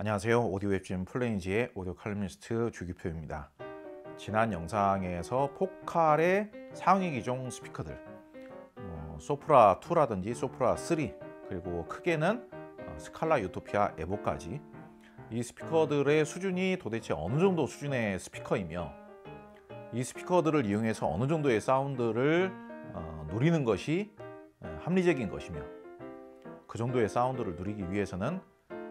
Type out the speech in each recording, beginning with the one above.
안녕하세요. 오디오 웹진 플레인지의 오디오 칼럼니스트 주기표입니다. 지난 영상에서 포칼의 상위 기종 스피커들 소프라 2라든지 소프라 3 그리고 크게는 스칼라 유토피아 에보까지 이 스피커들의 수준이 도대체 어느 정도 수준의 스피커이며 이 스피커들을 이용해서 어느 정도의 사운드를 누리는 것이 합리적인 것이며 그 정도의 사운드를 누리기 위해서는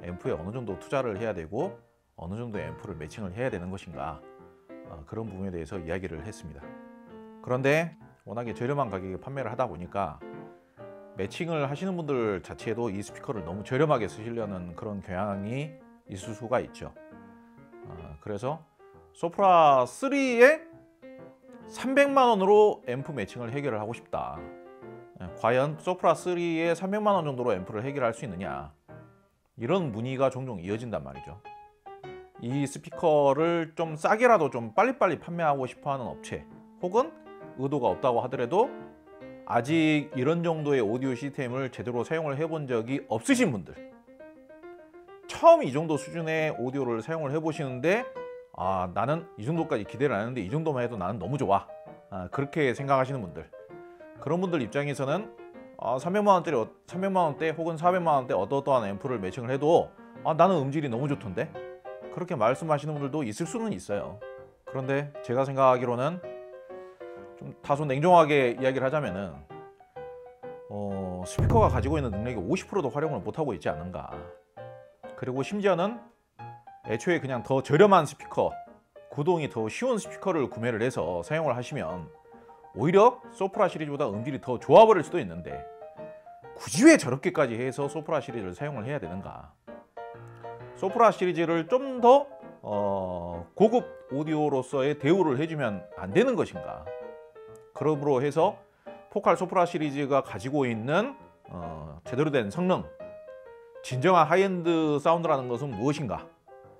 앰프에 어느 정도 투자를 해야 되고 어느 정도의 앰프를 매칭을 해야 되는 것인가, 그런 부분에 대해서 이야기를 했습니다. 그런데 워낙에 저렴한 가격에 판매를 하다 보니까 매칭을 하시는 분들 자체도 이 스피커를 너무 저렴하게 쓰시려는 그런 경향이 있을 수가 있죠. 그래서 소프라 3에 300만 원으로 앰프 매칭을 해결을 하고 싶다. 과연 소프라 3에 300만 원 정도로 앰프를 해결할 수 있느냐, 이런 문의가 종종 이어진단 말이죠. 이 스피커를 좀 싸게라도 좀 빨리빨리 판매하고 싶어하는 업체, 혹은 의도가 없다고 하더라도 아직 이런 정도의 오디오 시스템을 제대로 사용을 해본 적이 없으신 분들, 처음 이 정도 수준의 오디오를 사용을 해보시는데 나는 이 정도까지 기대를 안 했는데 이 정도만 해도 나는 너무 좋아, 그렇게 생각하시는 분들, 그런 분들 입장에서는 300만 원대 혹은 400만 원대 어떠어떠한 앰프를 매칭을 해도 나는 음질이 너무 좋던데, 그렇게 말씀하시는 분들도 있을 수는 있어요. 그런데 제가 생각하기로는 좀 다소 냉정하게 이야기를 하자면은 스피커가 가지고 있는 능력의 50%도 활용을 못하고 있지 않은가. 그리고 심지어는 애초에 그냥 더 저렴한 스피커, 구동이 더 쉬운 스피커를 구매를 해서 사용을 하시면 오히려 소프라 시리즈보다 음질이 더 좋아버릴 수도 있는데 굳이 왜 저렇게까지 해서 소프라 시리즈를 사용을 해야 되는가. 소프라 시리즈를 좀 더 고급 오디오로서의 대우를 해주면 안 되는 것인가. 그러므로 해서 포칼 소프라 시리즈가 가지고 있는 제대로 된 성능, 진정한 하이엔드 사운드라는 것은 무엇인가,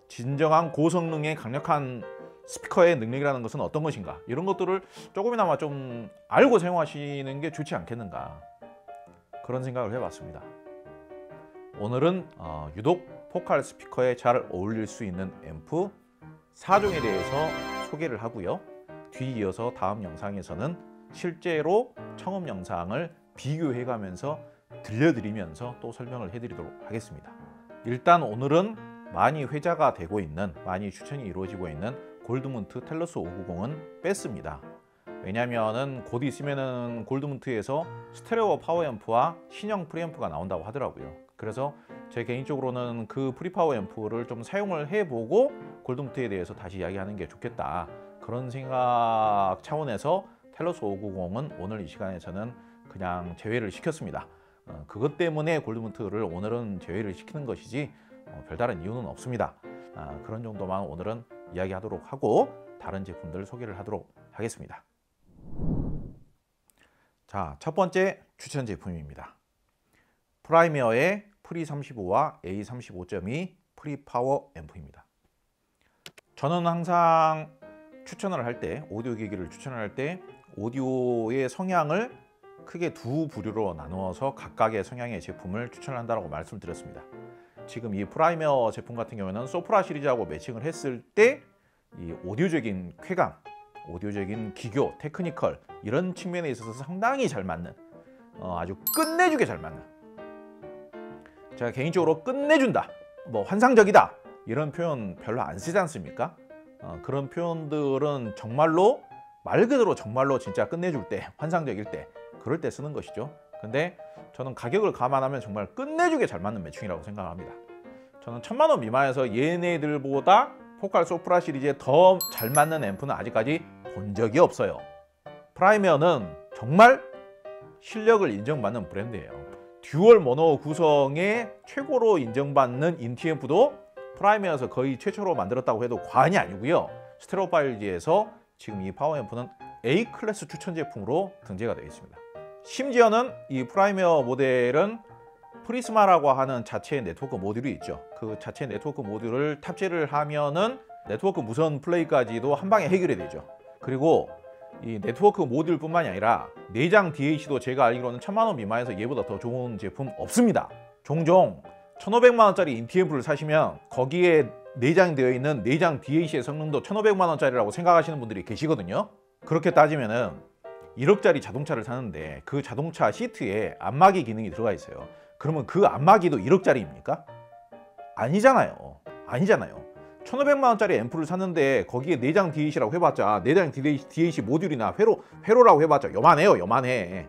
진정한 고성능의 강력한 스피커의 능력이라는 것은 어떤 것인가, 이런 것들을 조금이나마 좀 알고 사용하시는 게 좋지 않겠는가, 그런 생각을 해봤습니다. 오늘은 유독 포칼 스피커에 잘 어울릴 수 있는 앰프 4종에 대해서 소개를 하고요. 뒤이어서 다음 영상에서는 실제로 청음 영상을 비교해가면서 들려드리면서 또 설명을 해드리도록 하겠습니다. 일단 오늘은 많이 회자가 되고 있는, 많이 추천이 이루어지고 있는 골드문트 텔러스 590은 뺐습니다. 왜냐면은 곧 있으면은 골드문트에서 스테레오 파워 앰프와 신형 프리앰프가 나온다고 하더라고요. 그래서 제 개인적으로는 그 프리파워 앰프를 좀 사용을 해보고 골드문트에 대해서 다시 이야기하는 게 좋겠다, 그런 생각 차원에서 텔러스 590은 오늘 이 시간에서는 그냥 제외를 시켰습니다. 그것 때문에 골드문트를 오늘은 제외를 시키는 것이지 별다른 이유는 없습니다. 그런 정도만 오늘은 이야기하도록 하고 다른 제품들 소개를 하도록 하겠습니다. 자, 첫 번째 추천 제품입니다. 프라이미어의 프리35와 A35.2 프리파워 앰프입니다. 저는 항상 추천을 할 때, 오디오 기기를 추천을 할 때 오디오의 성향을 크게 두 부류로 나누어서 각각의 성향의 제품을 추천한다고 말씀을 드렸습니다. 지금 이 프라이미어 제품 같은 경우에는 소프라 시리즈하고 매칭을 했을 때 이 오디오적인 쾌감, 오디오적인 기교, 테크니컬, 이런 측면에 있어서 상당히 잘 맞는, 아주 끝내주게 잘 맞는, 제가 개인적으로 끝내준다, 뭐 환상적이다, 이런 표현 별로 안 쓰지 않습니까? 그런 표현들은 정말로 말 그대로 정말로 진짜 끝내줄 때, 환상적일 때, 그럴 때 쓰는 것이죠. 근데 저는 가격을 감안하면 정말 끝내주게 잘 맞는 매칭이라고 생각합니다. 저는 1000만 원 미만에서 얘네들보다 포칼 소프라 시리즈에 더 잘 맞는 앰프는 아직까지 본 적이 없어요. 프라이미어는 정말 실력을 인정받는 브랜드예요. 듀얼 모노 구성의 최고로 인정받는 인티앰프도 프라이미어에서 거의 최초로 만들었다고 해도 과언이 아니고요. 스테레오파일지에서 지금 이 파워 앰프는 A 클래스 추천 제품으로 등재가 되어 있습니다. 심지어는 이 프라이미어 모델은 프리스마라고 하는 자체 네트워크 모듈이 있죠. 그 자체 네트워크 모듈을 탑재를 하면은 네트워크 무선 플레이까지도 한 방에 해결이 되죠. 그리고 이 네트워크 모듈 뿐만이 아니라 내장 DAC도 제가 알기로는 1000만 원 미만에서 얘보다 더 좋은 제품 없습니다. 종종 1,500만 원짜리 인티앰프를 사시면 거기에 내장되어 있는 내장 DAC의 성능도 1,500만 원짜리라고 생각하시는 분들이 계시거든요. 그렇게 따지면은 1억짜리 자동차를 사는데 그 자동차 시트에 안마기 기능이 들어가 있어요. 그러면 그 안마기도 1억짜리입니까? 아니잖아요. 아니잖아요. 1,500만 원짜리 앰프를 샀는데 거기에 내장 DAC라고 해봤자, 내장 DAC 모듈이나 회로라고 해봤자 요만해요. 요만해.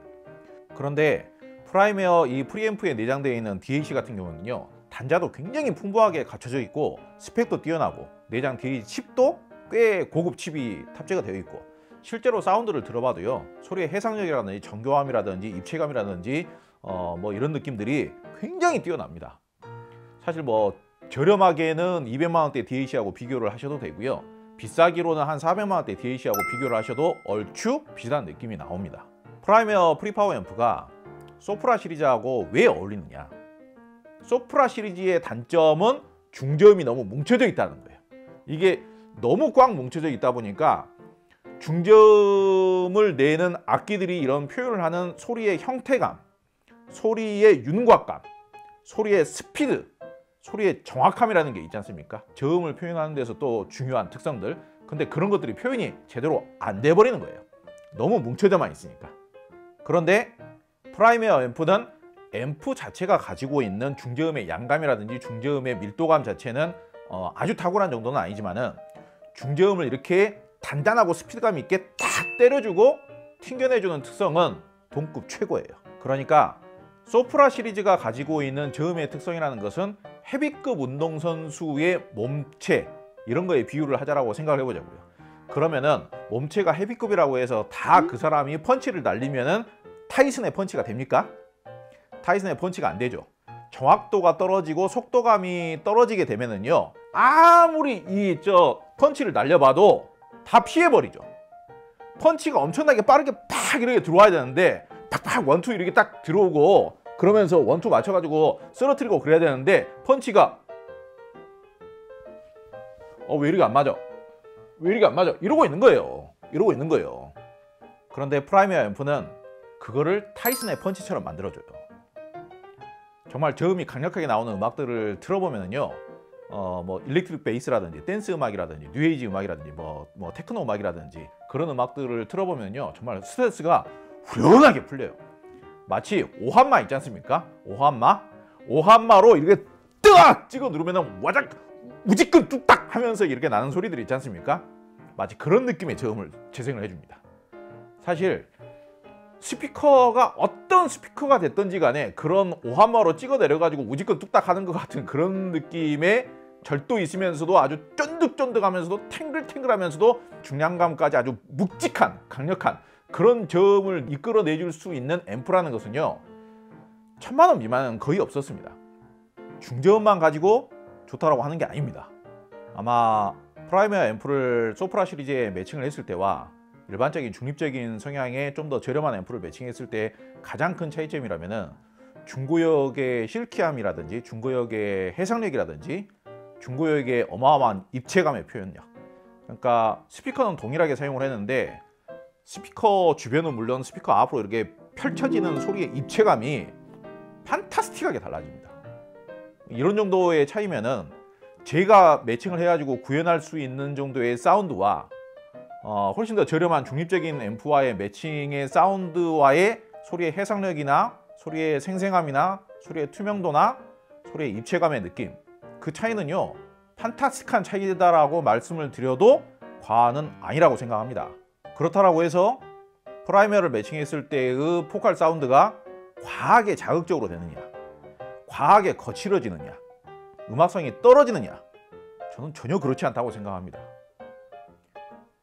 그런데 프라임웨어 이 프리앰프에 내장되어 있는 DAC 같은 경우는요, 단자도 굉장히 풍부하게 갖춰져 있고 스펙도 뛰어나고 내장 DAC 칩도 꽤 고급 칩이 탑재가 되어 있고, 실제로 사운드를 들어봐도요, 소리의 해상력이라든지 정교함이라든지 입체감이라든지 뭐 이런 느낌들이 굉장히 뛰어납니다. 사실 뭐 저렴하게는 200만 원대 DAC하고 비교를 하셔도 되고요, 비싸기로는 한 400만 원대 DAC하고 비교를 하셔도 얼추 비슷한 느낌이 나옵니다. 프라임웨어 프리파워 앰프가 소프라 시리즈하고 왜 어울리느냐? 소프라 시리즈의 단점은 중저음이 너무 뭉쳐져 있다는 거예요. 이게 너무 꽉 뭉쳐져 있다 보니까 중저음을 내는 악기들이 이런 표현을 하는 소리의 형태감, 소리의 윤곽감, 소리의 스피드, 소리의 정확함이라는 게 있지 않습니까? 저음을 표현하는 데서 또 중요한 특성들. 근데 그런 것들이 표현이 제대로 안 돼 버리는 거예요. 너무 뭉쳐져만 있으니까. 그런데 프라임웨어 앰프는 앰프 자체가 가지고 있는 중저음의 양감이라든지 중저음의 밀도감 자체는 아주 탁월한 정도는 아니지만은 중저음을 이렇게 단단하고 스피드감 있게 딱 때려주고 튕겨내주는 특성은 동급 최고예요. 그러니까 소프라 시리즈가 가지고 있는 저음의 특성이라는 것은 헤비급 운동선수의 몸체, 이런 거에 비유를 하자라고 생각을 해보자고요. 그러면은 몸체가 헤비급이라고 해서 다 그 사람이 펀치를 날리면은 타이슨의 펀치가 됩니까? 타이슨의 펀치가 안 되죠. 정확도가 떨어지고 속도감이 떨어지게 되면은요, 아무리 펀치를 날려봐도 다 피해버리죠. 펀치가 엄청나게 빠르게 팍 이렇게 들어와야 되는데 팍팍 원투 이렇게 딱 들어오고 그러면서 원투 맞춰가지고 쓰러뜨리고 그래야 되는데 펀치가 왜 이렇게 안 맞아? 왜 이렇게 안 맞아? 이러고 있는 거예요. 이러고 있는 거예요. 그런데 프라임웨어 앰프는 그거를 타이슨의 펀치처럼 만들어줘요. 정말 저음이 강력하게 나오는 음악들을 들어보면은요, 뭐 일렉트릭 베이스라든지 댄스 음악이라든지 뉴에이지 음악이라든지 뭐 테크노 음악이라든지 그런 음악들을 들어보면요, 정말 스트레스가 후련하게 풀려요. 마치 오한마 있지 않습니까? 오한마로 이렇게 뜨악 찍어 누르면은 와작 우지끈 뚝딱 하면서 이렇게 나는 소리들이 있지 않습니까? 마치 그런 느낌의 저음을 재생을 해줍니다. 사실 스피커가 어떤 스피커가 됐든지 간에 그런 오한마로 찍어 내려가지고 우지끈 뚝딱 하는 것 같은 그런 느낌의 절도 있으면서도 아주 쫀득쫀득하면서도 탱글탱글하면서도 중량감까지 아주 묵직한 강력한 그런 저음을 이끌어내줄 수 있는 앰프라는 것은요, 1,000만 원 미만은 거의 없었습니다. 중저음만 가지고 좋다라고 하는 게 아닙니다. 아마 프라임웨어 앰프를 소프라 시리즈에 매칭을 했을 때와 일반적인 중립적인 성향의 좀 더 저렴한 앰프를 매칭했을 때 가장 큰 차이점이라면은 중고역의 실키함이라든지 중고역의 해상력이라든지 중고역의 어마어마한 입체감의 표현력. 그러니까 스피커는 동일하게 사용을 했는데 스피커 주변은 물론 스피커 앞으로 이렇게 펼쳐지는 소리의 입체감이 판타스틱하게 달라집니다. 이런 정도의 차이면은 제가 매칭을 해가지고 구현할 수 있는 정도의 사운드와 훨씬 더 저렴한 중립적인 앰프와의 매칭의 사운드와의 소리의 해상력이나 소리의 생생함이나 소리의 투명도나 소리의 입체감의 느낌, 그 차이는요 판타스틱한 차이다라고 말씀을 드려도 과언은 아니라고 생각합니다. 그렇다라고 해서 프라임웨어를 매칭했을 때의 포칼 사운드가 과하게 자극적으로 되느냐, 과하게 거칠어지느냐, 음악성이 떨어지느냐, 저는 전혀 그렇지 않다고 생각합니다.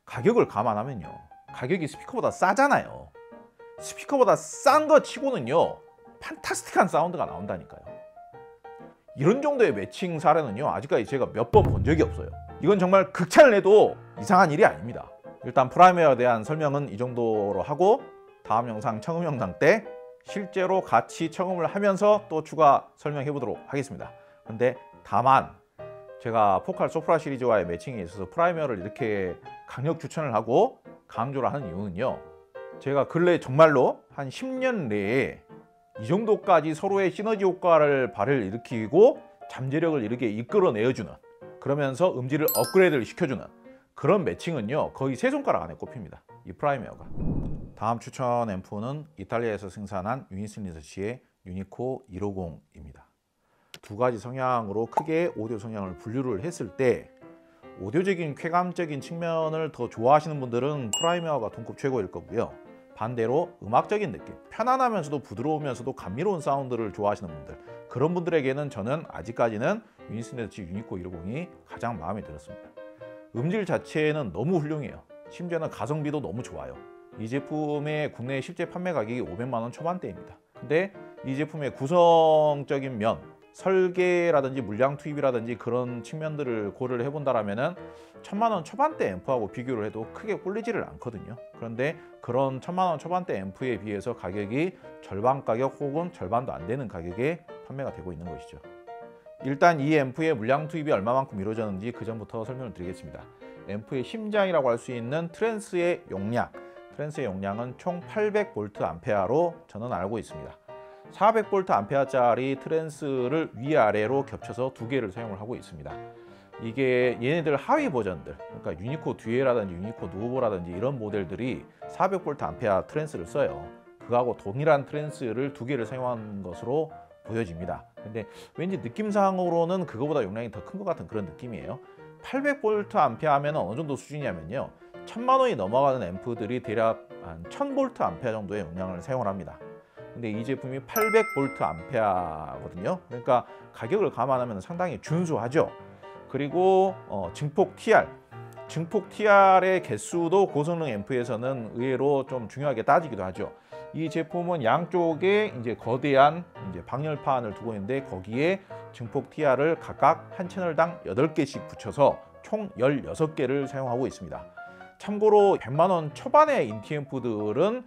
가격을 감안하면요, 가격이 스피커보다 싸잖아요. 스피커보다 싼 거 치고는요 판타스틱한 사운드가 나온다니까요. 이런 정도의 매칭 사례는요 아직까지 제가 몇 번 본 적이 없어요. 이건 정말 극찬을 해도 이상한 일이 아닙니다. 일단 프라임웨어에 대한 설명은 이 정도로 하고 다음 영상 청음 영상 때 실제로 같이 청음을 하면서 또 추가 설명해 보도록 하겠습니다. 근데 다만 제가 포칼 소프라 시리즈와의 매칭에 있어서 프라임웨어를 이렇게 강력 추천을 하고 강조를 하는 이유는요, 제가 근래 정말로 한 10년 내에 이 정도까지 서로의 시너지 효과를 발휘일으키고 잠재력을 이렇게 이끌어내어주는, 그러면서 음질을 업그레이드를 시켜주는 그런 매칭은요 거의 세 손가락 안에 꼽힙니다, 이 프라이메어가. 다음 추천 앰프는 이탈리아에서 생산한 유니슨 리서치의 유니코 150입니다. 두 가지 성향으로 크게 오디오 성향을 분류를 했을 때, 오디오적인 쾌감적인 측면을 더 좋아하시는 분들은 프라이메어가 동급 최고일 거고요. 반대로 음악적인 느낌, 편안하면서도 부드러우면서도 감미로운 사운드를 좋아하시는 분들, 그런 분들에게는 저는 아직까지는 유니슨 리서치 유니코 150이 가장 마음에 들었습니다. 음질 자체는 너무 훌륭해요. 심지어는 가성비도 너무 좋아요. 이 제품의 국내 실제 판매 가격이 500만 원 초반대입니다. 근데 이 제품의 구성적인 면, 설계라든지 물량 투입이라든지 그런 측면들을 고려를 해본다라면은 1000만 원 초반대 앰프하고 비교를 해도 크게 꿀리지를 않거든요. 그런데 그런 1000만 원 초반대 앰프에 비해서 가격이 절반 가격 혹은 절반도 안 되는 가격에 판매가 되고 있는 것이죠. 일단 이 앰프의 물량 투입이 얼마만큼 이루어졌는지 그 전부터 설명을 드리겠습니다. 앰프의 심장이라고 할 수 있는 트랜스의 용량, 트랜스의 용량은 총 800VA로 저는 알고 있습니다. 400V짜리 트랜스를 위아래로 겹쳐서 두 개를 사용을 하고 있습니다. 이게 얘네들 하위 버전들, 그러니까 유니코 듀에라든지 유니코 누오보라든지 이런 모델들이 400V 트랜스를 써요. 그거하고 동일한 트랜스를 두 개를 사용한 것으로 보여집니다. 근데 왠지 느낌상으로는 그거보다 용량이 더 큰 것 같은 그런 느낌이에요. 800V 하면 어느 정도 수준이냐면요, 1000만 원이 넘어가는 앰프들이 대략 한 1000V 정도의 용량을 사용을 합니다. 근데 이 제품이 800V거든요. 그러니까 가격을 감안하면 상당히 준수하죠. 그리고 증폭 TR의 개수도 고성능 앰프에서는 의외로 좀 중요하게 따지기도 하죠. 이 제품은 양쪽에 이제 거대한 방열판을 두고 있는데, 거기에 증폭 TR을 각각 한 채널당 8개씩 붙여서 총 16개를 사용하고 있습니다. 참고로 100만 원 초반의 인티 앰프들은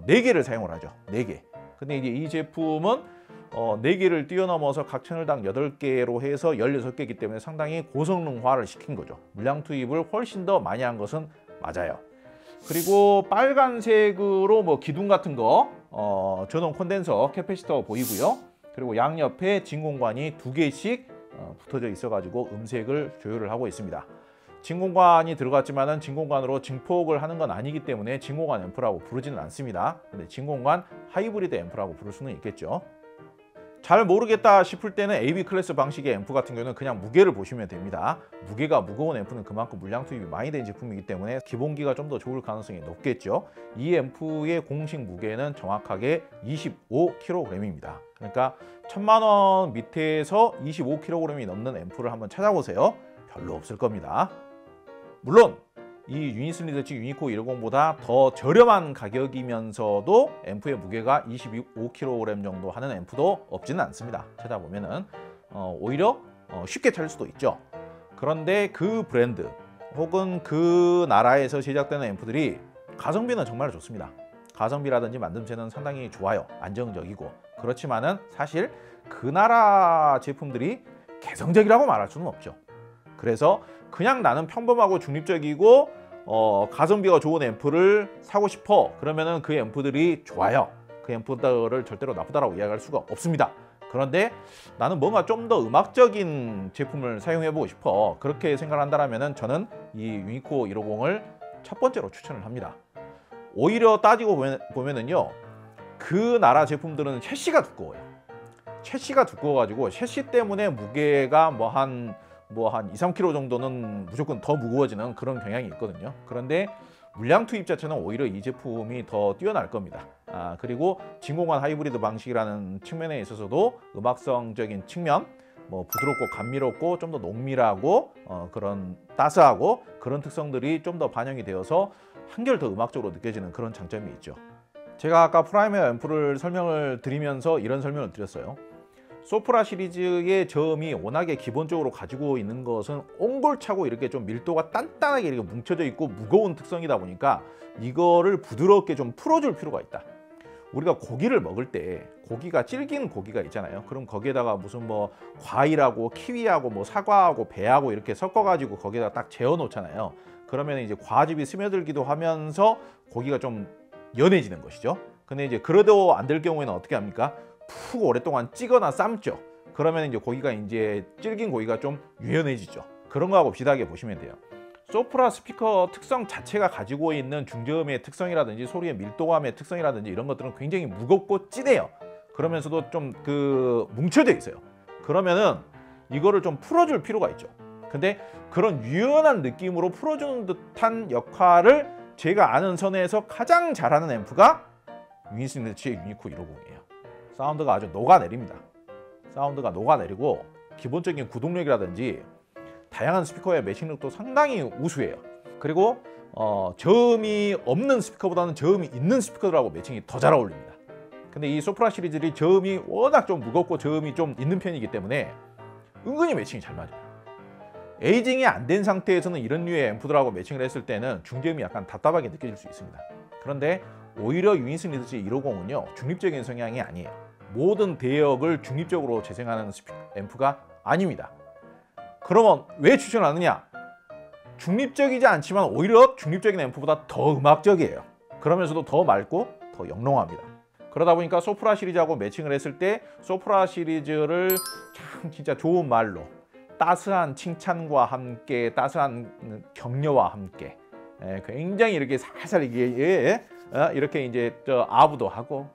4개를 사용을 하죠. 4개. 근데 이제 이 제품은 4개를 뛰어넘어서 각 채널당 8개로 해서 16개이기 때문에 상당히 고성능화를 시킨 거죠. 물량 투입을 훨씬 더 많이 한 것은 맞아요. 그리고 빨간색으로 기둥 같은 거, 전원 콘덴서 캐패시터 보이고요. 그리고 양옆에 진공관이 2개씩 붙어져 있어가지고 음색을 조율을 하고 있습니다. 진공관이 들어갔지만은 진공관으로 증폭을 하는 건 아니기 때문에 진공관 앰프라고 부르지는 않습니다. 근데 진공관 하이브리드 앰프라고 부를 수는 있겠죠. 잘 모르겠다 싶을 때는 AB 클래스 방식의 앰프 같은 경우는 그냥 무게를 보시면 됩니다. 무게가 무거운 앰프는 그만큼 물량 투입이 많이 된 제품이기 때문에 기본기가 좀 더 좋을 가능성이 높겠죠. 이 앰프의 공식 무게는 정확하게 25kg입니다. 그러니까 1000만 원 밑에서 25kg이 넘는 앰프를 한번 찾아보세요. 별로 없을 겁니다. 물론 이 유니슨 리서치 유니코 150보다 더 저렴한 가격이면서도 앰프의 무게가 25kg 정도 하는 앰프도 없지는 않습니다. 찾아보면은 오히려 쉽게 찾을 수도 있죠. 그런데 그 브랜드 혹은 그 나라에서 제작되는 앰프들이 가성비는 정말 좋습니다. 가성비라든지 만듦새는 상당히 좋아요. 안정적이고. 그렇지만은 사실 그 나라 제품들이 개성적이라고 말할 수는 없죠. 그래서 그냥 나는 평범하고 중립적이고 가성비가 좋은 앰프를 사고 싶어, 그러면은 그 앰프들이 좋아요. 그 앰프들을 절대로 나쁘다라고 이야기할 수가 없습니다. 그런데 나는 뭔가 좀 더 음악적인 제품을 사용해보고 싶어, 그렇게 생각을 한다면 저는 이 유니코 150을 첫 번째로 추천을 합니다. 오히려 따지고 보면은요, 그 나라 제품들은 셰시가 두꺼워요. 셰시가 두꺼워가지고 셰시 때문에 무게가 한 2-3kg 정도는 무조건 더 무거워지는 그런 경향이 있거든요. 그런데 물량 투입 자체는 오히려 이 제품이 더 뛰어날 겁니다. 그리고 진공관 하이브리드 방식이라는 측면에 있어서도 음악성적인 측면, 부드럽고 감미롭고 좀 더 농밀하고 그런 따스하고 그런 특성들이 좀 더 반영이 되어서 한결 더 음악적으로 느껴지는 그런 장점이 있죠. 제가 아까 프라이메어 앰프를 설명을 드리면서 이런 설명을 드렸어요. 소프라 시리즈의 저음이 워낙에 기본적으로 가지고 있는 것은 옹골차고 이렇게 좀 밀도가 단단하게 이렇게 뭉쳐져 있고 무거운 특성이다 보니까 이거를 부드럽게 좀 풀어줄 필요가 있다. 우리가 고기를 먹을 때 고기가 질긴 고기가 있잖아요. 그럼 거기에다가 무슨 과일하고 키위하고 사과하고 배하고 이렇게 섞어가지고 거기에다 딱 재워 놓잖아요. 그러면 이제 과즙이 스며들기도 하면서 고기가 좀 연해지는 것이죠. 근데 이제 그래도 안 될 경우에는 어떻게 합니까? 푹 오랫동안 찌거나 삶죠. 그러면 이제 고기가 이제 질긴 고기가 좀 유연해지죠. 그런 거하고 비슷하게 보시면 돼요. 소프라 스피커 특성 자체가 가지고 있는 중저음의 특성이라든지 소리의 밀도감의 특성이라든지 이런 것들은 굉장히 무겁고 찌대요. 그러면서도 좀 뭉쳐져 있어요. 그러면은 이거를 좀 풀어줄 필요가 있죠. 근데 그런 유연한 느낌으로 풀어주는 듯한 역할을 제가 아는 선에서 가장 잘하는 앰프가 유니슨리츠의 유니코 150이에요. 사운드가 아주 녹아내립니다. 사운드가 녹아내리고 기본적인 구동력이라든지 다양한 스피커의 매칭력도 상당히 우수해요. 그리고 저음이 없는 스피커보다는 저음이 있는 스피커들하고 매칭이 더 잘 어울립니다. 근데 이 소프라 시리즈들이 저음이 워낙 좀 무겁고 저음이 좀 있는 편이기 때문에 은근히 매칭이 잘 맞아요. 에이징이 안 된 상태에서는 이런 류의 앰프들하고 매칭을 했을 때는 중저음이 약간 답답하게 느껴질 수 있습니다. 그런데 오히려 유니슨 리드지 150은요 중립적인 성향이 아니에요. 모든 대역을 중립적으로 재생하는 앰프가 아닙니다. 그러면 왜 추천하느냐? 중립적이지 않지만 오히려 중립적인 앰프보다 더 음악적이에요. 그러면서도 더 맑고 더 영롱합니다. 그러다 보니까 소프라 시리즈하고 매칭을 했을 때 소프라 시리즈를 참 진짜 좋은 말로 따스한 칭찬과 함께 따스한 격려와 함께 굉장히 이렇게 살살 이렇게 이제 아부도 하고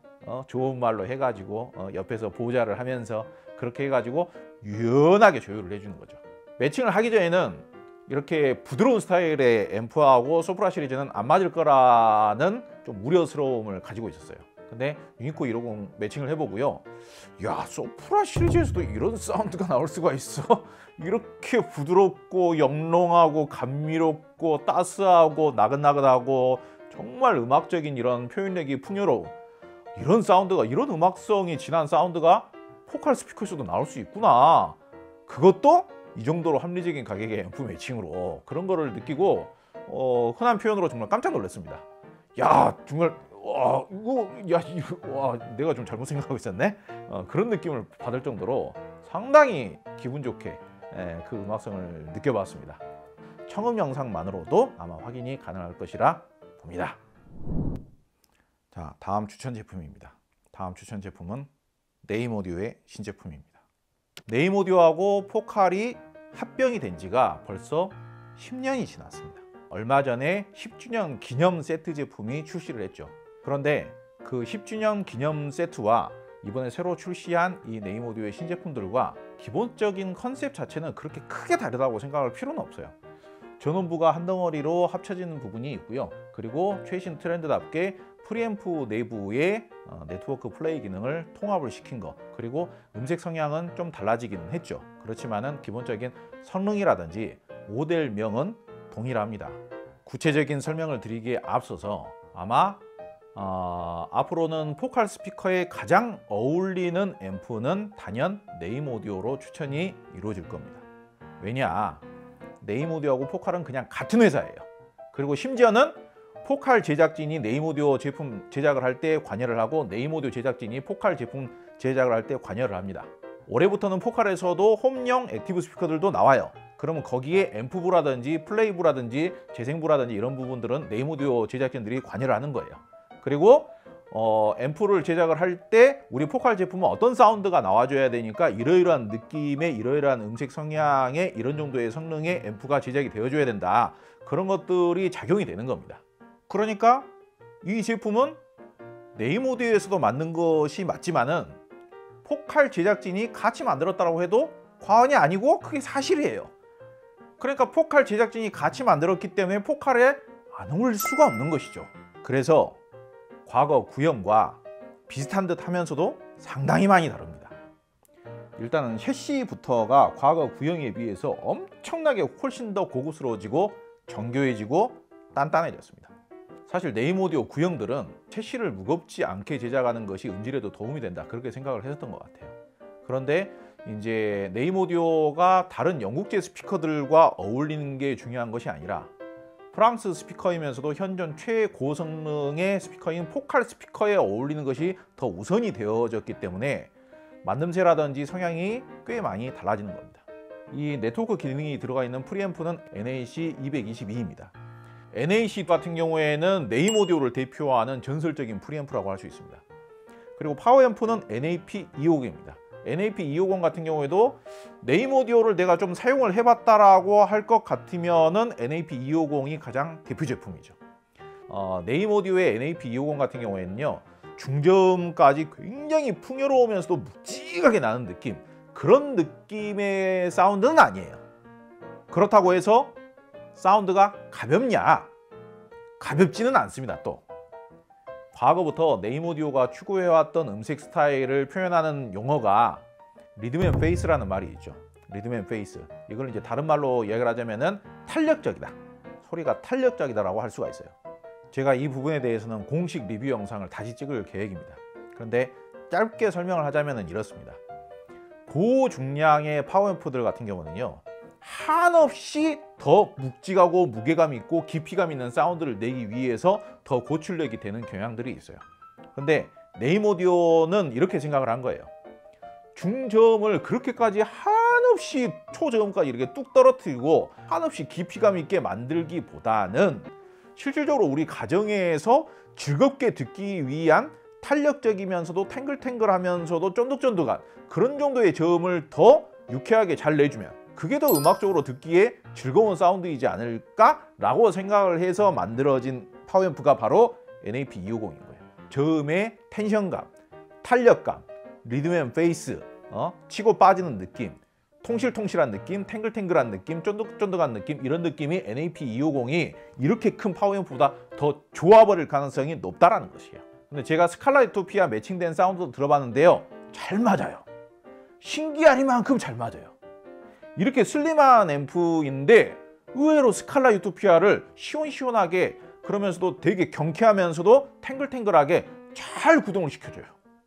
좋은 말로 해가지고 옆에서 보좌를 하면서 그렇게 해가지고 유연하게 조율을 해주는 거죠. 매칭을 하기 전에는 이렇게 부드러운 스타일의 앰프하고 소프라 시리즈는 안 맞을 거라는 좀 우려스러움을 가지고 있었어요. 근데 유니코 150 매칭을 해보고요. 야, 소프라 시리즈에서도 이런 사운드가 나올 수가 있어? 이렇게 부드럽고 영롱하고 감미롭고 따스하고 나긋나긋하고 정말 음악적인 이런 표현력이 풍요로운 이런 사운드가, 이런 음악성이 진한 사운드가 포칼 스피커에서도 나올 수 있구나. 그것도 이 정도로 합리적인 가격의 앰프 매칭으로 그런 거를 느끼고 흔한 표현으로 정말 깜짝 놀랐습니다. 야, 정말 와, 와, 내가 좀 잘못 생각하고 있었네. 그런 느낌을 받을 정도로 상당히 기분 좋게 그 음악성을 느껴봤습니다. 청음 영상만으로도 아마 확인이 가능할 것이라 봅니다. 자, 다음 추천 제품입니다. 다음 추천 제품은 네임 오디오의 신제품입니다. 네임 오디오하고 포칼이 합병이 된 지가 벌써 10년이 지났습니다. 얼마 전에 10주년 기념 세트 제품이 출시를 했죠. 그런데 그 10주년 기념 세트와 이번에 새로 출시한 이 네임 오디오의 신제품들과 기본적인 컨셉 자체는 그렇게 크게 다르다고 생각할 필요는 없어요. 전원부가 한 덩어리로 합쳐지는 부분이 있고요. 그리고 최신 트렌드답게 프리앰프 내부의 네트워크 플레이 기능을 통합을 시킨 거, 그리고 음색 성향은 좀 달라지기는 했죠. 그렇지만은 기본적인 성능이라든지 모델명은 동일합니다. 구체적인 설명을 드리기에 앞서서 아마 앞으로는 포칼 스피커에 가장 어울리는 앰프는 단연 네임 오디오로 추천이 이루어질 겁니다. 왜냐? 네임 오디오하고 포칼은 그냥 같은 회사예요. 그리고 심지어는 포칼 제작진이 네임 오디오 제품 제작을 할 때 관여를 하고 네임 오디오 제작진이 포칼 제품 제작을 할 때 관여를 합니다. 올해부터는 포칼에서도 홈용 액티브 스피커들도 나와요. 그러면 거기에 앰프부라든지 플레이부라든지 재생부라든지 이런 부분들은 네임 오디오 제작진들이 관여를 하는 거예요. 그리고 앰프를 제작을 할 때 우리 포칼 제품은 어떤 사운드가 나와줘야 되니까 이러이러한 느낌의 이러이러한 음색 성향의 이런 정도의 성능의 앰프가 제작이 되어줘야 된다. 그런 것들이 작용이 되는 겁니다. 그러니까 이 제품은 네임 오디오에서도 만든 것이 맞지만은 포칼 제작진이 같이 만들었다고 해도 과언이 아니고 그게 사실이에요. 그러니까 포칼 제작진이 같이 만들었기 때문에 포칼에 안 어울릴 수가 없는 것이죠. 그래서 과거 구형과 비슷한 듯 하면서도 상당히 많이 다릅니다. 일단은 셰시부터가 과거 구형에 비해서 엄청나게 훨씬 더 고급스러워지고 정교해지고 단단해졌습니다. 사실 네임 오디오 구형들은 셰시를 무겁지 않게 제작하는 것이 음질에도 도움이 된다, 그렇게 생각을 했었던 것 같아요. 그런데 이제 네임 오디오가 다른 영국제 스피커들과 어울리는 게 중요한 것이 아니라 프랑스 스피커이면서도 현존 최고성능의 스피커인 포칼 스피커에 어울리는 것이 더 우선이 되어졌기 때문에 만듦새라든지 성향이 꽤 많이 달라지는 겁니다. 이 네트워크 기능이 들어가 있는 프리앰프는 NAC222입니다. NAC 같은 경우에는 네임 오디오를 대표하는 전설적인 프리앰프라고 할 수 있습니다. 그리고 파워앰프는 NAP250입니다. NAP250 같은 경우에도 네임 오디오를 내가 좀 사용을 해봤다라고 할 것 같으면은 NAP250이 가장 대표 제품이죠. 네임 오디오의 NAP250 같은 경우에는요, 중저음까지 굉장히 풍요로우면서도 묵직하게 나는 느낌, 그런 느낌의 사운드는 아니에요. 그렇다고 해서 사운드가 가볍냐? 가볍지는 않습니다. 또 과거부터 네임 오디오가 추구해왔던 음색 스타일을 표현하는 용어가 리듬 앤 페이스라는 말이 있죠. 리듬 앤 페이스. 이걸 이제 다른 말로 이야기를 하자면은 탄력적이다. 소리가 탄력적이다라고 할 수가 있어요. 제가 이 부분에 대해서는 공식 리뷰 영상을 다시 찍을 계획입니다. 그런데 짧게 설명을 하자면은 이렇습니다. 고중량의 파워앰프들 같은 경우는요, 한없이 더 묵직하고 무게감 있고 깊이감 있는 사운드를 내기 위해서 더 고출력이 되는 경향들이 있어요. 근데 네임 오디오는 이렇게 생각을 한 거예요. 중저음을 그렇게까지 한없이 초저음까지 이렇게 뚝 떨어뜨리고 한없이 깊이감 있게 만들기보다는 실질적으로 우리 가정에서 즐겁게 듣기 위한 탄력적이면서도 탱글탱글하면서도 쫀득쫀득한 그런 정도의 저음을 더 유쾌하게 잘 내주면 그게 더 음악적으로 듣기에 즐거운 사운드이지 않을까라고 생각을 해서 만들어진 파워앰프가 바로 NAP250인 거예요. 저음의 텐션감, 탄력감, 리듬 앤 페이스, 치고 빠지는 느낌, 통실통실한 느낌, 탱글탱글한 느낌, 쫀득쫀득한 느낌, 이런 느낌이 NAP250이 이렇게 큰 파워앰프보다 더 좋아버릴 가능성이 높다라는 것이에요. 근데 제가 스칼라 유토피아 매칭된 사운드도 들어봤는데요, 잘 맞아요. 신기하리만큼 잘 맞아요. 이렇게 슬림한 앰프인데 의외로 스칼라 유토피아를 시원시원하게, 그러면서도 되게 경쾌하면서도 탱글탱글하게 잘 구동을 시켜줘요.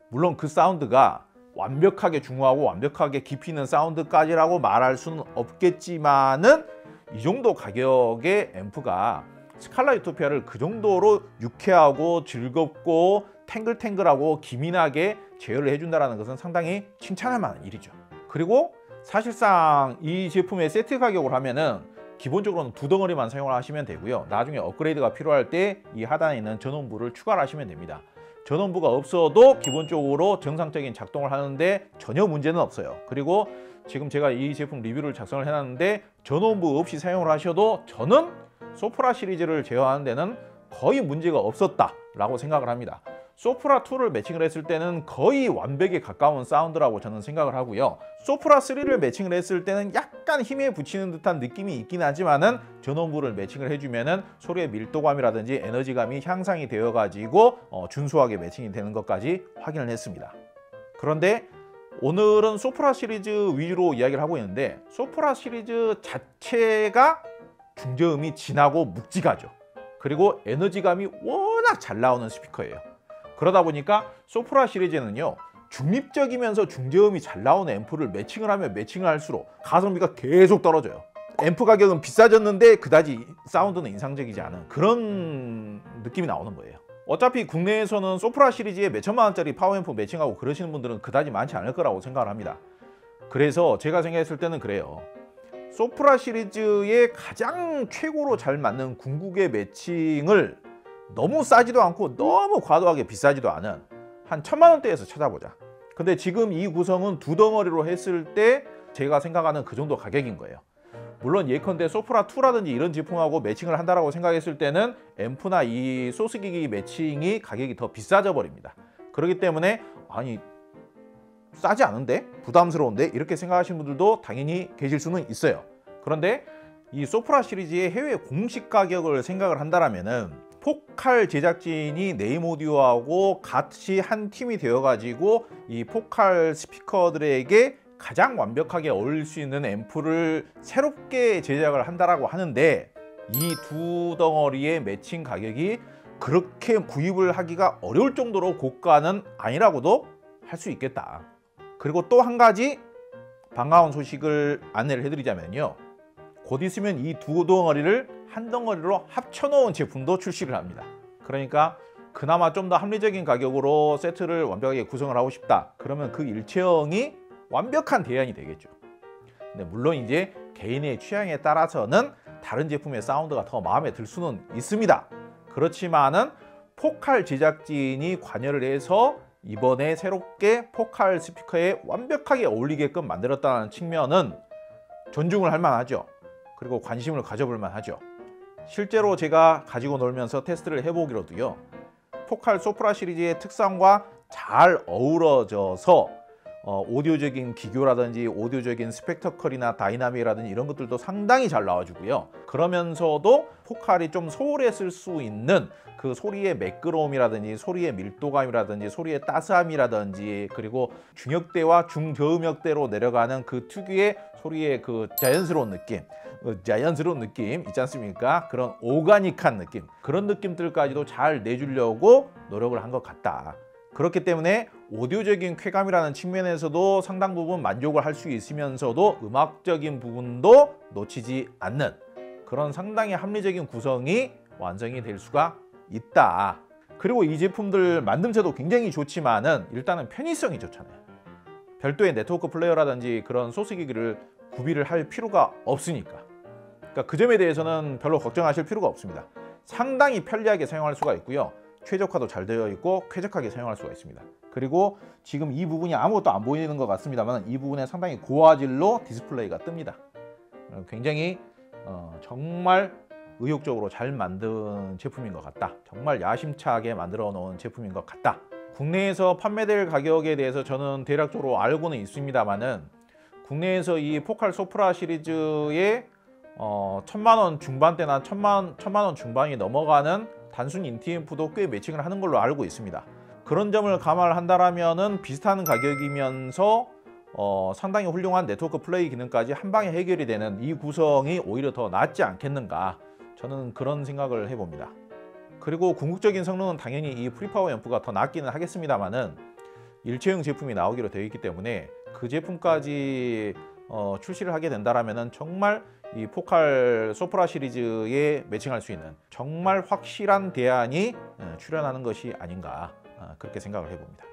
물론 그 사운드가 완벽하게 중후하고 완벽하게 깊이 있는 사운드까지라고 말할 수는 없겠지만은 이 정도 가격의 앰프가 스칼라 유토피아를 그 정도로 유쾌하고 즐겁고 탱글탱글하고 기민하게 제어를 해준다는 것은 상당히 칭찬할 만한 일이죠. 그리고 사실상 이 제품의 세트 가격을 하면은 기본적으로는 두 덩어리만 사용을 하시면 되고요. 나중에 업그레이드가 필요할 때 이 하단에 있는 전원부를 추가를 하시면 됩니다. 전원부가 없어도 기본적으로 정상적인 작동을 하는데 전혀 문제는 없어요. 그리고 지금 제가 이 제품 리뷰를 작성을 해놨는데 전원부 없이 사용을 하셔도 저는 소프라 시리즈를 제어하는 데는 거의 문제가 없었다라고 생각을 합니다. 소프라 2를 매칭을 했을 때는 거의 완벽에 가까운 사운드라고 저는 생각을 하고요. 소프라 3를 매칭을 했을 때는 약간 힘에 붙이는 듯한 느낌이 있긴 하지만은 전원부를 매칭을 해주면은 소리의 밀도감이라든지 에너지감이 향상이 되어 가지고 준수하게 매칭이 되는 것까지 확인을 했습니다. 그런데 오늘은 소프라 시리즈 위주로 이야기를 하고 있는데, 소프라 시리즈 자체가 중저음이 진하고 묵직하죠. 그리고 에너지감이 워낙 잘 나오는 스피커예요. 그러다 보니까 소프라 시리즈는요, 중립적이면서 중저음이 잘 나오는 앰프를 매칭을 하면 매칭을 할수록 가성비가 계속 떨어져요. 앰프 가격은 비싸졌는데 그다지 사운드는 인상적이지 않은 그런 느낌이 나오는 거예요. 어차피 국내에서는 소프라 시리즈에 몇천만 원짜리 파워앰프 매칭하고 그러시는 분들은 그다지 많지 않을 거라고 생각을 합니다. 그래서 제가 생각했을 때는 그래요. 소프라 시리즈에 가장 최고로 잘 맞는 궁극의 매칭을 너무 싸지도 않고 너무 과도하게 비싸지도 않은 한 1000만 원대에서 찾아보자. 근데 지금 이 구성은 두 덩어리로 했을 때 제가 생각하는 그 정도 가격인 거예요. 물론 예컨대 소프라 2라든지 이런 제품하고 매칭을 한다라고 생각했을 때는 앰프나 이 소스기기 매칭이 가격이 더 비싸져 버립니다. 그렇기 때문에 아니 싸지 않은데? 부담스러운데? 이렇게 생각하시는 분들도 당연히 계실 수는 있어요. 그런데 이 소프라 시리즈의 해외 공식 가격을 생각을 한다면은 포칼 제작진이 네임 오디오하고 같이 한 팀이 되어가지고 이 포칼 스피커들에게 가장 완벽하게 어울릴 수 있는 앰프를 새롭게 제작을 한다라고 하는데, 이 두 덩어리의 매칭 가격이 그렇게 구입을 하기가 어려울 정도로 고가는 아니라고도 할 수 있겠다. 그리고 또 한 가지 반가운 소식을 안내를 해드리자면요, 곧 있으면 이 두 덩어리를 한 덩어리로 합쳐놓은 제품도 출시를 합니다. 그러니까 그나마 좀 더 합리적인 가격으로 세트를 완벽하게 구성을 하고 싶다, 그러면 그 일체형이 완벽한 대안이 되겠죠. 근데 물론 이제 개인의 취향에 따라서는 다른 제품의 사운드가 더 마음에 들 수는 있습니다. 그렇지만은 포칼 제작진이 관여를 해서 이번에 새롭게 포칼 스피커에 완벽하게 어울리게끔 만들었다는 측면은 존중을 할 만하죠. 그리고 관심을 가져볼 만하죠. 실제로 제가 가지고 놀면서 테스트를 해보기로도요, 포칼 소프라 시리즈의 특성과 잘 어우러져서 오디오적인 기교라든지 오디오적인 스펙터클이나 다이나믹이라든지 이런 것들도 상당히 잘 나와주고요. 그러면서도 포칼이 좀 소홀했을 수 있는 그 소리의 매끄러움이라든지 소리의 밀도감이라든지 소리의 따스함이라든지 그리고 중역대와 중저음역대로 내려가는 그 특유의 소리의 그 자연스러운 느낌 있지 않습니까? 그런 오가닉한 느낌, 그런 느낌들까지도 잘 내주려고 노력을 한 것 같다. 그렇기 때문에 오디오적인 쾌감이라는 측면에서도 상당 부분 만족을 할 수 있으면서도 음악적인 부분도 놓치지 않는 그런 상당히 합리적인 구성이 완성이 될 수가 있다. 그리고 이 제품들 만듦새도 굉장히 좋지만은 일단은 편의성이 좋잖아요. 별도의 네트워크 플레이어라든지 그런 소스 기기를 구비를 할 필요가 없으니까. 그러니까 그 점에 대해서는 별로 걱정하실 필요가 없습니다. 상당히 편리하게 사용할 수가 있고요. 최적화도 잘 되어 있고 쾌적하게 사용할 수가 있습니다. 그리고 지금 이 부분이 아무것도 안 보이는 것 같습니다만 이 부분에 상당히 고화질로 디스플레이가 뜹니다. 굉장히 정말 의욕적으로 잘 만든 제품인 것 같다. 정말 야심차게 만들어 놓은 제품인 것 같다. 국내에서 판매될 가격에 대해서 저는 대략적으로 알고는 있습니다만은 국내에서 이 포칼 소프라 시리즈의 1000만 원 중반대나 1000만 원 중반이 넘어가는 단순 인티앰프도 꽤 매칭을 하는 걸로 알고 있습니다. 그런 점을 감안을 한다라면은 비슷한 가격이면서 상당히 훌륭한 네트워크 플레이 기능까지 한 방에 해결이 되는 이 구성이 오히려 더 낫지 않겠는가, 저는 그런 생각을 해봅니다. 그리고 궁극적인 성능은 당연히 이 프리파워 앰프가 더 낫기는 하겠습니다만은 일체형 제품이 나오기로 되어 있기 때문에 그 제품까지 출시를 하게 된다라면은 정말 이 포칼 소프라 시리즈에 매칭할 수 있는 정말 확실한 대안이 출현하는 것이 아닌가, 그렇게 생각을 해봅니다.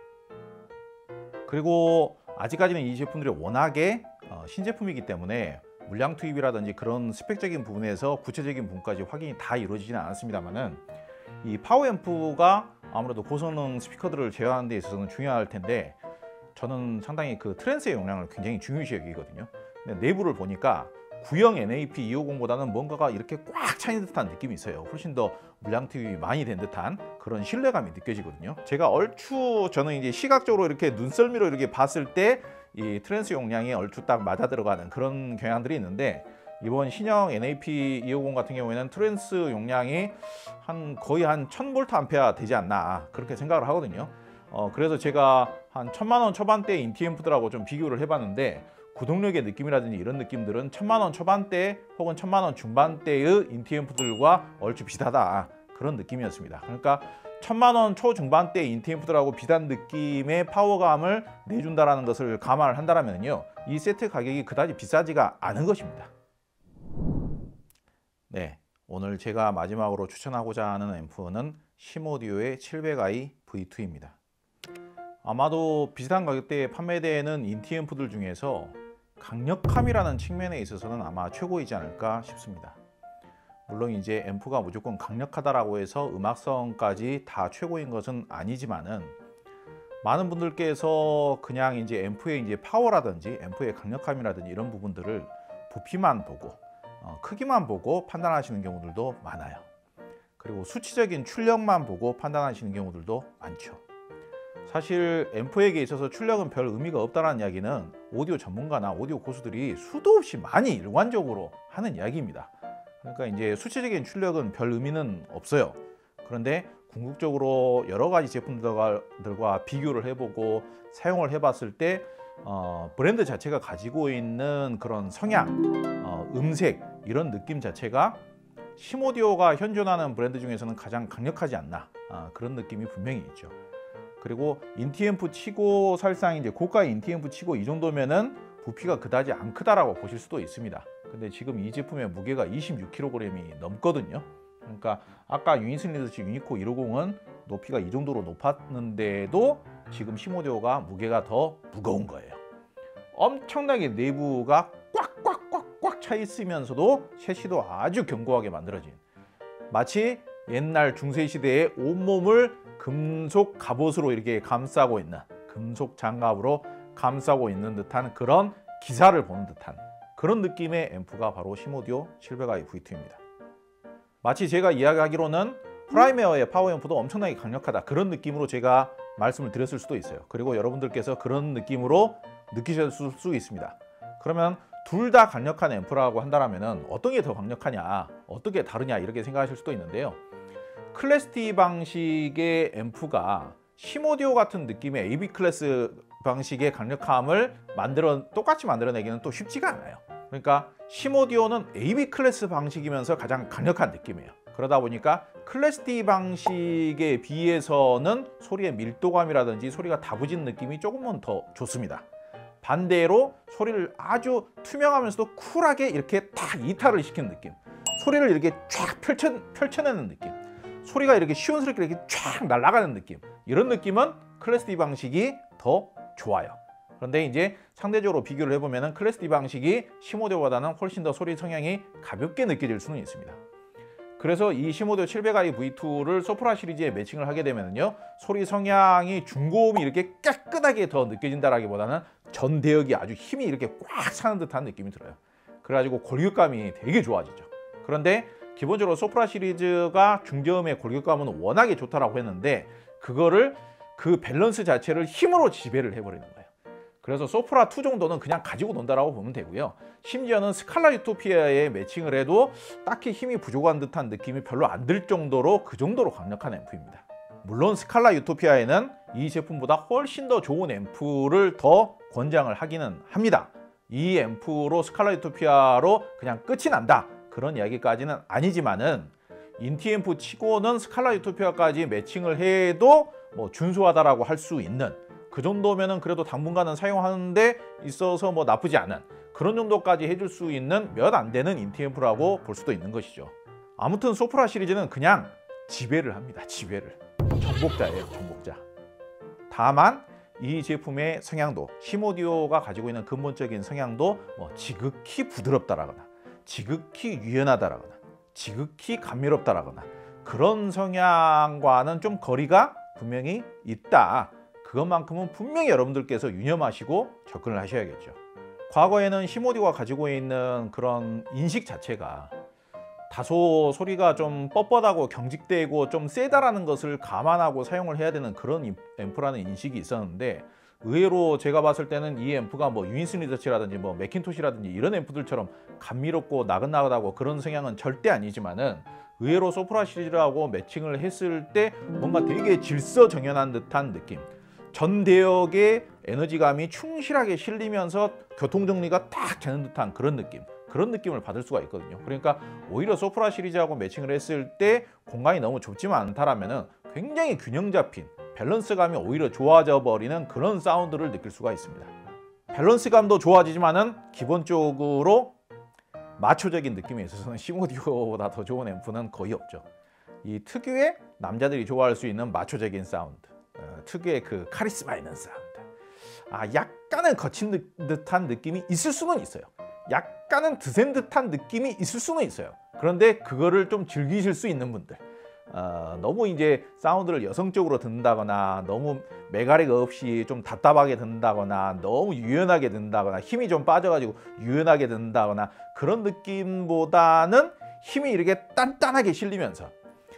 그리고 아직까지는 이 제품들이 워낙에 신제품이기 때문에 물량 투입이라든지 그런 스펙적인 부분에서 구체적인 부분까지 확인이 다 이루어지지는 않았습니다만은 이 파워 앰프가 아무래도 고성능 스피커들을 제어하는 데 있어서는 중요할 텐데 저는 상당히 그 트랜스의 용량을 굉장히 중요시 여기거든요. 근데 내부를 보니까 구형 NAP250보다는 뭔가가 이렇게 꽉 차있는 듯한 느낌이 있어요. 훨씬 더 물량 투입이 많이 된 듯한 그런 신뢰감이 느껴지거든요. 제가 얼추 저는 이제 시각적으로 이렇게 눈썰미로 이렇게 봤을 때 이 트랜스 용량이 얼추 딱 맞아 들어가는 그런 경향들이 있는데 이번 신형 NAP250 같은 경우에는 트랜스 용량이 거의 한 1000V 되지 않나, 그렇게 생각을 하거든요. 그래서 제가 한 1000만 원 초반대 인티앰프들하고 좀 비교를 해봤는데 구동력의 느낌이라든지 이런 느낌들은 1000만 원 초반대 혹은 1000만 원 중반대의 인티앰프들과 얼추 비슷하다, 그런 느낌이었습니다. 그러니까 1000만 원 초중반대 인티앰프들하고 비슷한 느낌의 파워감을 내준다는 것을 감안을 한다면요, 이 세트 가격이 그다지 비싸지가 않은 것입니다. 네, 오늘 제가 마지막으로 추천하고자 하는 앰프는 심오디오의 700i V2입니다. 아마도 비슷한 가격대에 판매되는 인티앰프들 중에서 강력함이라는 측면에 있어서는 아마 최고이지 않을까 싶습니다. 물론 이제 앰프가 무조건 강력하다라고 해서 음악성까지 다 최고인 것은 아니지만은 많은 분들께서 그냥 이제 앰프의 이제 파워라든지 앰프의 강력함이라든지 이런 부분들을 부피만 보고 크기만 보고 판단하시는 경우들도 많아요. 그리고 수치적인 출력만 보고 판단하시는 경우들도 많죠. 사실 앰프에게 있어서 출력은 별 의미가 없다는 이야기는 오디오 전문가나 오디오 고수들이 수도 없이 많이 일관적으로 하는 이야기입니다. 그러니까 이제 수치적인 출력은 별 의미는 없어요. 그런데 궁극적으로 여러 가지 제품들과 비교를 해보고 사용을 해봤을 때 브랜드 자체가 가지고 있는 그런 성향, 음색 이런 느낌 자체가 심오디오가 현존하는 브랜드 중에서는 가장 강력하지 않나, 그런 느낌이 분명히 있죠. 그리고 인티앰프 치고 사실상 이제 고가 인티앰프 치고 이 정도면은 부피가 그다지 안 크다라고 보실 수도 있습니다. 근데 지금 이 제품의 무게가 26kg이 넘거든요. 그러니까 아까 유니슨 리더치 유니코 150은 높이가 이 정도로 높았는데도 지금 심오디오가 무게가 더 무거운 거예요. 엄청나게 내부가 꽉꽉꽉꽉 차 있으면서도 셰시도 아주 견고하게 만들어진, 마치 옛날 중세시대의 온몸을 금속 갑옷으로 이렇게 감싸고 있는, 금속 장갑으로 감싸고 있는 듯한 그런 기사를 보는 듯한 그런 느낌의 앰프가 바로 시모디오 700i V2입니다. 마치 제가 이야기하기로는 프라이메어의 파워 앰프도 엄청나게 강력하다, 그런 느낌으로 제가 말씀을 드렸을 수도 있어요. 그리고 여러분들께서 그런 느낌으로 느끼셨을 수 있습니다. 그러면 둘 다 강력한 앰프라고 한다면 어떤 게 더 강력하냐, 어떻게 다르냐 이렇게 생각하실 수도 있는데요. 클래스 D 방식의 앰프가 시모디오 같은 느낌의 AB 클래스 방식의 강력함을 똑같이 만들어내기는 또 쉽지가 않아요. 그러니까 시모디오는 AB 클래스 방식이면서 가장 강력한 느낌이에요. 그러다 보니까 클래스 D 방식에 비해서는 소리의 밀도감이라든지 소리가 다부진 느낌이 조금은 더 좋습니다. 반대로 소리를 아주 투명하면서도 쿨하게 이렇게 딱 이탈을 시키는 느낌, 소리를 이렇게 쫙 펼쳐내는 느낌, 소리가 이렇게 시원스럽게 이렇게 쫙 날아가는 느낌, 이런 느낌은 클래스 D 방식이 더 좋아요. 그런데 이제 상대적으로 비교를 해보면 클래스 D 방식이 시모디오보다는 훨씬 더 소리 성향이 가볍게 느껴질 수는 있습니다. 그래서 이 시모디오 700i V2를 소프라 시리즈에 매칭을 하게 되면요, 소리 성향이 중고음이 이렇게 깨끗하게 더 느껴진다라기보다는 전 대역이 아주 힘이 이렇게 꽉 차는 듯한 느낌이 들어요. 그래가지고 골격감이 되게 좋아지죠. 그런데 기본적으로 소프라 시리즈가 중저음의 골격감은 워낙에 좋다라고 했는데 그거를 그 밸런스 자체를 힘으로 지배를 해버리는 거예요. 그래서 소프라 2 정도는 그냥 가지고 논다라고 보면 되고요. 심지어는 스칼라 유토피아에 매칭을 해도 딱히 힘이 부족한 듯한 느낌이 별로 안 들 정도로 그 정도로 강력한 앰프입니다. 물론 스칼라 유토피아에는 이 제품보다 훨씬 더 좋은 앰프를 더 권장을 하기는 합니다. 이 앰프로 스칼라 유토피아로 그냥 끝이 난다, 그런 이야기까지는 아니지만은 인티 앰프 치고는 스칼라 유토피아까지 매칭을 해도 뭐 준수하다라고 할 수 있는, 그 정도면은 그래도 당분간은 사용하는 데 있어서 뭐 나쁘지 않은 그런 정도까지 해줄 수 있는 몇 안 되는 인티 앰프라고 볼 수도 있는 것이죠. 아무튼 소프라 시리즈는 그냥 지배를 합니다. 지배를. 정복자예요, 정복자. 다만 이 제품의 성향도, 시모디오가 가지고 있는 근본적인 성향도 뭐 지극히 부드럽다라거나 지극히 유연하다라거나 지극히 감미롭다라거나 그런 성향과는 좀 거리가 분명히 있다. 그것만큼은 분명히 여러분들께서 유념하시고 접근을 하셔야겠죠. 과거에는 시모디오가 가지고 있는 그런 인식 자체가 다소 소리가 좀 뻣뻣하고 경직되고 좀 세다라는 것을 감안하고 사용을 해야 되는 그런 앰프라는 인식이 있었는데, 의외로 제가 봤을 때는 이 앰프가 뭐 유인스 리서치라든지 뭐 맥킨토시라든지 이런 앰프들처럼 감미롭고 나긋나긋하고 그런 성향은 절대 아니지만은 의외로 소프라 시리즈하고 매칭을 했을 때 뭔가 되게 질서정연한 듯한 느낌, 전 대역의 에너지감이 충실하게 실리면서 교통정리가 딱 되는 듯한 그런 느낌, 그런 느낌을 받을 수가 있거든요. 그러니까 오히려 소프라 시리즈하고 매칭을 했을 때 공간이 너무 좁지만 않다라면은 굉장히 균형 잡힌 밸런스감이 오히려 좋아져 버리는 그런 사운드를 느낄 수가 있습니다. 밸런스감도 좋아지지만은 기본적으로 마초적인 느낌에 있어서는 시모디오보다 더 좋은 앰프는 거의 없죠. 이 특유의 남자들이 좋아할 수 있는 마초적인 사운드, 특유의 그 카리스마 있는 사운드, 약간은 거친 듯한 느낌이 있을 수는 있어요. 약간은 드센 듯한 느낌이 있을 수는 있어요. 그런데 그거를 좀 즐기실 수 있는 분들, 너무 이제 사운드를 여성적으로 듣는다거나 너무 메가리가 없이 좀 답답하게 듣는다거나 너무 유연하게 듣는다거나 힘이 좀 빠져가지고 유연하게 듣는다거나 그런 느낌보다는 힘이 이렇게 단단하게 실리면서,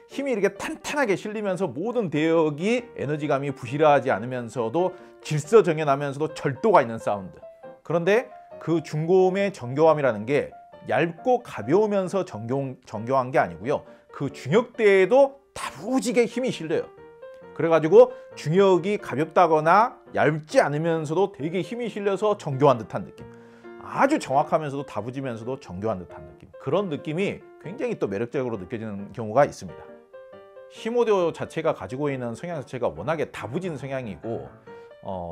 힘이 이렇게 탄탄하게 실리면서 모든 대역이 에너지감이 부실하지 않으면서도 질서정연하면서도 절도가 있는 사운드. 그런데 그 중고음의 정교함이라는 게 얇고 가벼우면서 정교한 게 아니고요. 그 중역대에도 다부지게 힘이 실려요. 그래가지고 중역이 가볍다거나 얇지 않으면서도 되게 힘이 실려서 정교한 듯한 느낌, 아주 정확하면서도 다부지면서도 정교한 듯한 느낌, 그런 느낌이 굉장히 또 매력적으로 느껴지는 경우가 있습니다. 시모디오 자체가 가지고 있는 성향 자체가 워낙에 다부진 성향이고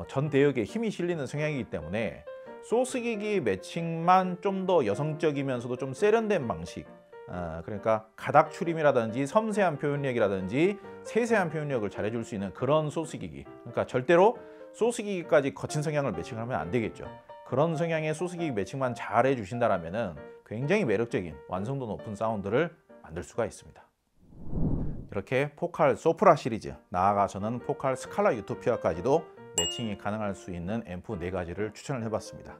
전 대역에 힘이 실리는 성향이기 때문에 소스기기 매칭만 좀 더 여성적이면서도 좀 세련된 방식, 그러니까 가닥 추림이라든지 섬세한 표현력이라든지 세세한 표현력을 잘해줄 수 있는 그런 소스기기, 그러니까 절대로 소스기기까지 거친 성향을 매칭하면 안 되겠죠. 그런 성향의 소스기기 매칭만 잘 해주신다라면은 굉장히 매력적인 완성도 높은 사운드를 만들 수가 있습니다. 이렇게 포칼 소프라 시리즈, 나아가서는 포칼 스칼라 유토피아까지도 매칭이 가능할 수 있는 앰프 4가지를 추천을 해봤습니다.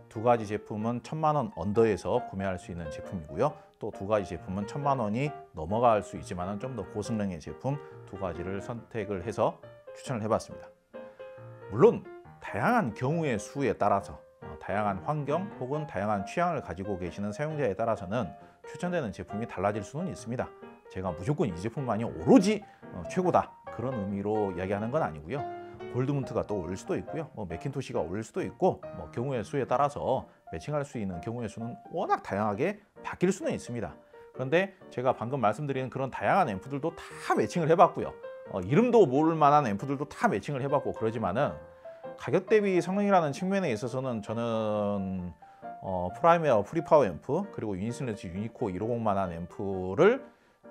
2가지 제품은 1000만 원 언더에서 구매할 수 있는 제품이고요. 또 2가지 제품은 1000만 원이 넘어갈 수 있지만 좀 더 고성능의 제품 2가지를 선택을 해서 추천을 해봤습니다. 물론 다양한 경우의 수에 따라서 다양한 환경 혹은 다양한 취향을 가지고 계시는 사용자에 따라서는 추천되는 제품이 달라질 수는 있습니다. 제가 무조건 이 제품만이 오로지 최고다 그런 의미로 이야기하는 건 아니고요. 골드문트가 또 어울릴 수도 있고요. 맥킨토시가 어울릴 수도 있고 경우의 수에 따라서 매칭할 수 있는 경우의 수는 워낙 다양하게 바뀔 수는 있습니다. 그런데 제가 방금 말씀드린 그런 다양한 앰프들도 다 매칭을 해봤고요. 이름도 모를 만한 앰프들도 다 매칭을 해봤고 그러지만은 가격 대비 성능이라는 측면에 있어서는 저는 프라이메어 프리파워 앰프 그리고 유니슬래시 유니코 150만한 앰프를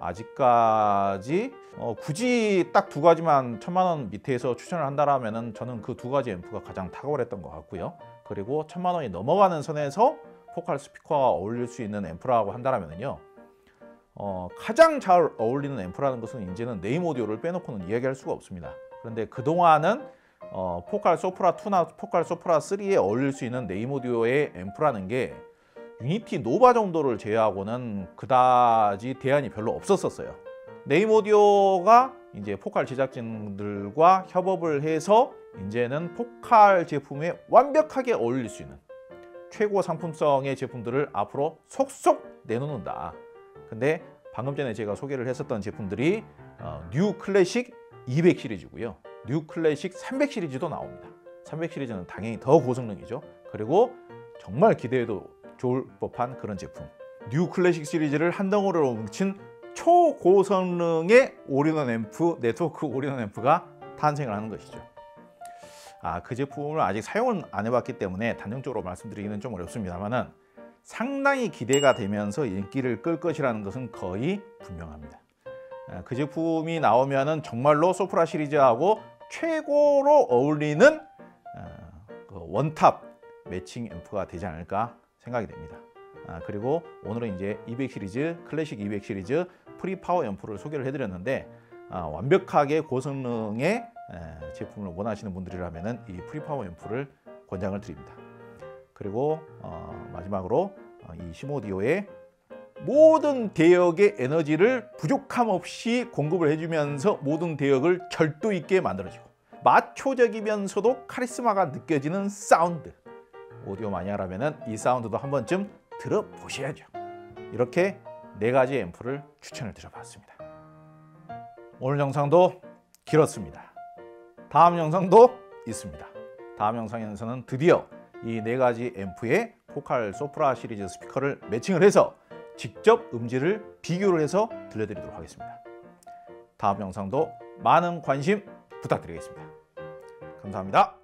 아직까지 굳이 딱 2가지만 1000만 원 밑에서 추천을 한다라면은 저는 그 2가지 앰프가 가장 탁월했던 것 같고요. 그리고 1000만 원이 넘어가는 선에서 포칼 스피커와 어울릴 수 있는 앰프라고 한다라면은요. 가장 잘 어울리는 앰프라는 것은 이제는 네임 오디오를 빼놓고는 이야기할 수가 없습니다. 그런데 그동안은 포칼 소프라 2나 포칼 소프라 3에 어울릴 수 있는 네임 오디오의 앰프라는 게 유니티 노바 정도를 제외하고는 그다지 대안이 별로 없었어요. 네임 오디오가 이제 포칼 제작진들과 협업을 해서 이제는 포칼 제품에 완벽하게 어울릴 수 있는 최고 상품성의 제품들을 앞으로 속속 내놓는다. 근데 방금 전에 제가 소개를 했었던 제품들이 뉴 클래식 200 시리즈고요. 뉴 클래식 300 시리즈도 나옵니다. 300 시리즈는 당연히 더 고성능이죠. 그리고 정말 기대해도 좋을 법한 그런 제품. 뉴 클래식 시리즈를 한 덩어리로 뭉친 초고성능의 올인원 앰프, 네트워크 올인원 앰프가 탄생을 하는 것이죠. 그 제품을 아직 사용을 안 해봤기 때문에 단정적으로 말씀드리기는 좀 어렵습니다만은 상당히 기대가 되면서 인기를 끌 것이라는 것은 거의 분명합니다. 그 제품이 나오면은 정말로 소프라 시리즈하고 최고로 어울리는 원탑 매칭 앰프가 되지 않을까 생각이 됩니다. 그리고 오늘은 이제 200 시리즈, 클래식 200 시리즈 프리파워 앰프를 소개를 해드렸는데 완벽하게 고성능의 제품을 원하시는 분들이라면 이 프리파워 앰프를 권장을 드립니다. 그리고 마지막으로 이 시모디오의 모든 대역의 에너지를 부족함 없이 공급을 해주면서 모든 대역을 절도 있게 만들어주고 마초적이면서도 카리스마가 느껴지는 사운드. 오디오 마니아라면 이 사운드도 한 번쯤 들어보셔야죠. 이렇게 4가지 앰프를 추천을 드려봤습니다. 오늘 영상도 길었습니다. 다음 영상도 있습니다. 다음 영상에서는 드디어 이 4가지 앰프의 포칼 소프라 시리즈 스피커를 매칭을 해서 직접 음질을 비교를 해서 들려드리도록 하겠습니다. 다음 영상도 많은 관심 부탁드리겠습니다. 감사합니다.